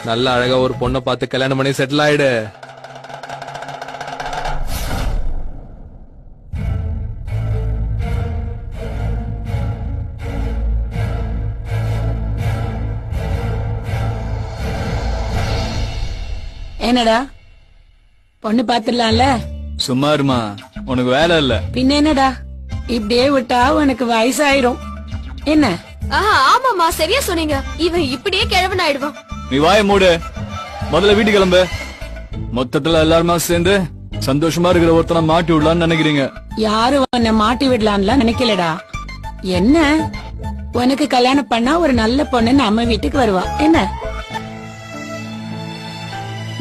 நல்ல அழகா ஒரு பொண்ணை பார்த்து கல்யாணம் பண்ணி செட்டில் ஆயிடு. என்னடா பொண்ணு பாத்துடலாம்ல? சும்மா இருமா, உனக்கு வேலை இல்ல. பின்ன என்னடா, இப்படியே விட்டா உனக்கு வயசாயிரும். என்ன? ஆமாமா, சரியா சொன்னீங்க. இவன் இப்படியே கிழவன் ஆயிடுவான். நீ வாய மூடு, முதல்ல வீட்டு கிளம்பு. மொத்தத்துல எல்லாருமா சேர்ந்து சந்தோஷமா இருக்கிற ஒருத்தனை மாட்டி விடலான்னு நினைக்கிறீங்க. யாரும் உன்னை மாட்டி விடலான்லாம் நினைக்கலடா. என்ன, உனக்கு கல்யாணம் பண்ணா ஒரு நல்ல பொண்ணு நம்ம வீட்டுக்கு வருவா. என்ன,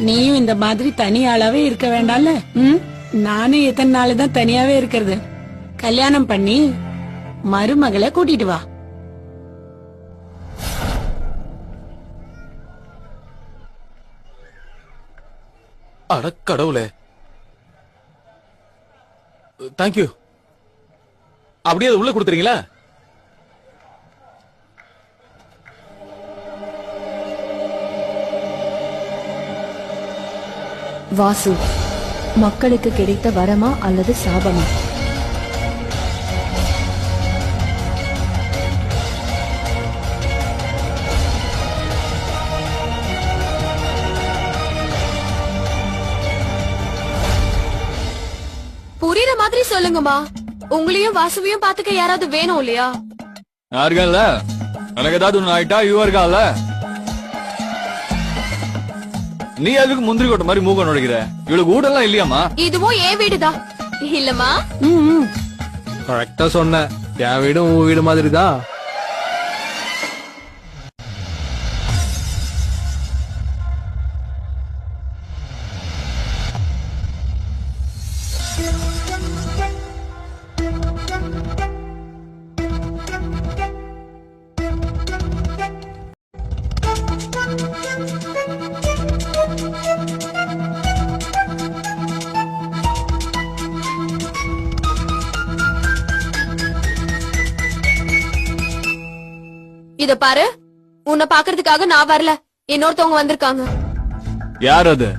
நீயும் இந்த மாதிரி தனி ஆளாவே இருக்க வேண்டாம்ல? நானும் எத்தனை நாள் தான் தனியாவே இருக்கிறது. கல்யாணம் பண்ணி மருமகளை கூட்டிட்டு வா. அட கடவுளே, தேங்க்யூ. அப்படியே அதை உள்ள கொடுத்துறீங்களா? வாசு, மக்களுக்கு கிடைத்த வரமா அல்லது சாபமா? புரியுற மாதிரி சொல்லுங்கம்மா. உங்களையும் வாசுவையும் பாத்துக்க யாராவது வேணும் இல்லையா? யாருக்கல்ல, எனக்கு ஏதாவது ஒண்ணு ஆயிட்டா இவ இருக்கால. நீ அதுக்கு முந்திரி கொட்ட மாதிரி மூக்க நுழைக்கிற. இவளுக்கு வீடெல்லாம் இல்லையாமா? இதுவும் என் வீடுதான் இல்லம்மா. கரெக்டா சொன்ன, என் வீடும் உன் வீடு மாதிரிதான். இத பாரு, உன்னை பாக்குறதுக்காக நான் வரல, இன்னொருத்தவங்க வந்திருக்காங்க. யார் அது?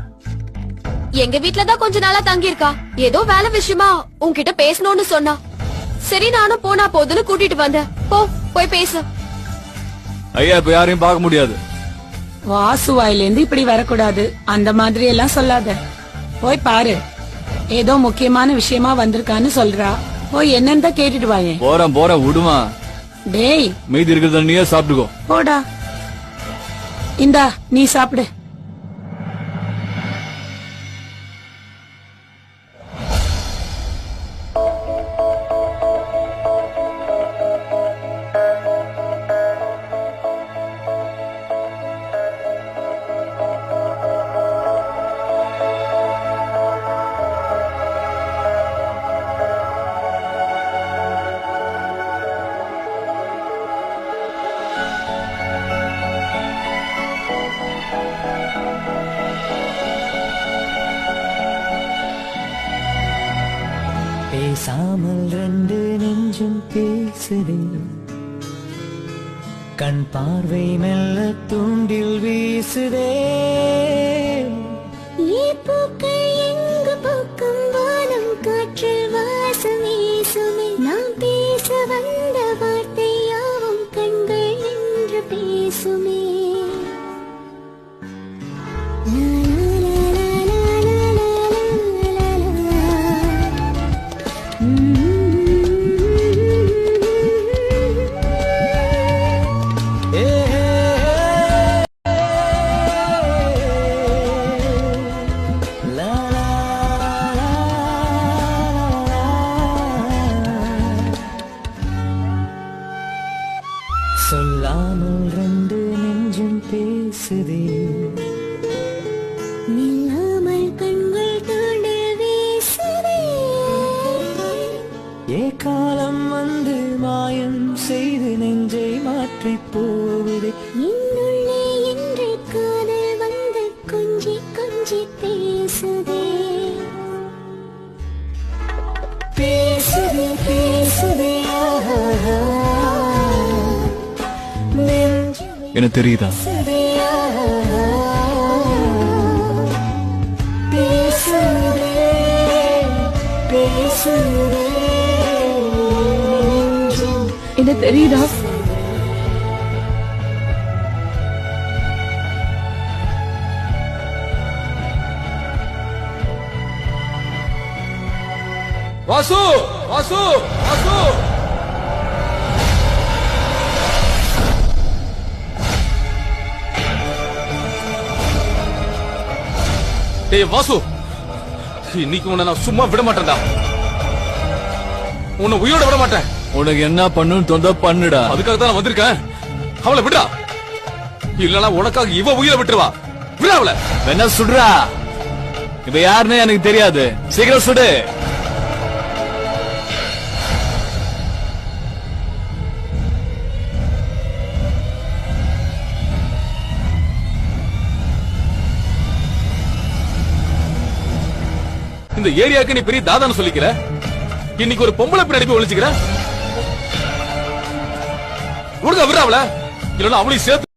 எங்க வீட்டுலதான் கொஞ்ச நாளா தங்கி இருக்கா. ஏதோ வேலை விஷயமா உன்கிட்ட பேசணும்னு சொன்னா. சரி, நானும் போனா போதுன்னு கூட்டிட்டு வந்தேன். போய் பேசு. ஐயா, இப்ப யாரையும் பார்க்க முடியாது. வாசு வாயிலிருந்து இப்படி வரக்கூடாது, அந்த மாதிரி எல்லாம் சொல்லாத. போய் பாரு, ஏதோ முக்கியமான விஷயமா வந்திருக்கான்னு சொல்றா. போய் என்னன்னு தான் கேட்டுட்டு வாயே. போறேன் விடுமா. டேய், மீதி இருக்கிறத நீயே சாப்பிட்டுக்கோ. போடா, இந்தா நீ சாப்பிடு. பேசாமல் ரெண்டு நெஞ்சும் பேசுதே, கண் பார்வை மெல்ல தூண்டில் வீசுதே. பூக்கள் எங்கு பூக்கும், வானம் காற்றில் வாசம் வீசுமே. நாம் பேச வந்த வார்த்தை யாவும் கண்கள் என்று பேசுமே. சொல்லாமல் ரெண்டு நெஞ்சும் பேசுதே, நில்லாமல் கண்கள் தாண்டில் வீசுதே. காலம் வந்து மாயம் செய்து நெஞ்சை மாற்றி போகுதே. என்னுள்ளே என்று காதல் வந்து கொஞ்சி கொஞ்சி பேசுதே. பேசுதே பேசுதே, என்ன தெரியுதா? பேசுதே. பண்றேன்னு தெரியுதா? வாசு வாசு வாசு டேய் வாசு, இன்னைக்கு உன்னை நான் சும்மா விட மாட்டேன்டா. உன்னை உயிரோட விட மாட்டேன். உனக்கு என்ன பண்ணுன்னு தோந்தா பண்ணுடா. அதுக்காக தான் நான் வந்திருக்கேன். அவளை விடா, இல்லனா உனக்காக இவ உயிரை விட்டுருவா. விடா அவளை. என்ன சுடுறா? இப்ப யாருன்னு எனக்கு தெரியாது. சீக்கிரம் சுடு. இந்த ஏரியாவுக்கு நீ பெரிய தாதான்னு சொல்லிக்கிற, இன்னைக்கு ஒரு பொம்பளை பின்னாடி போய் ஒளிச்சுக்கிற. உனக்கு விடா அவளை, இல்லனா அவளையும் சேர்த்து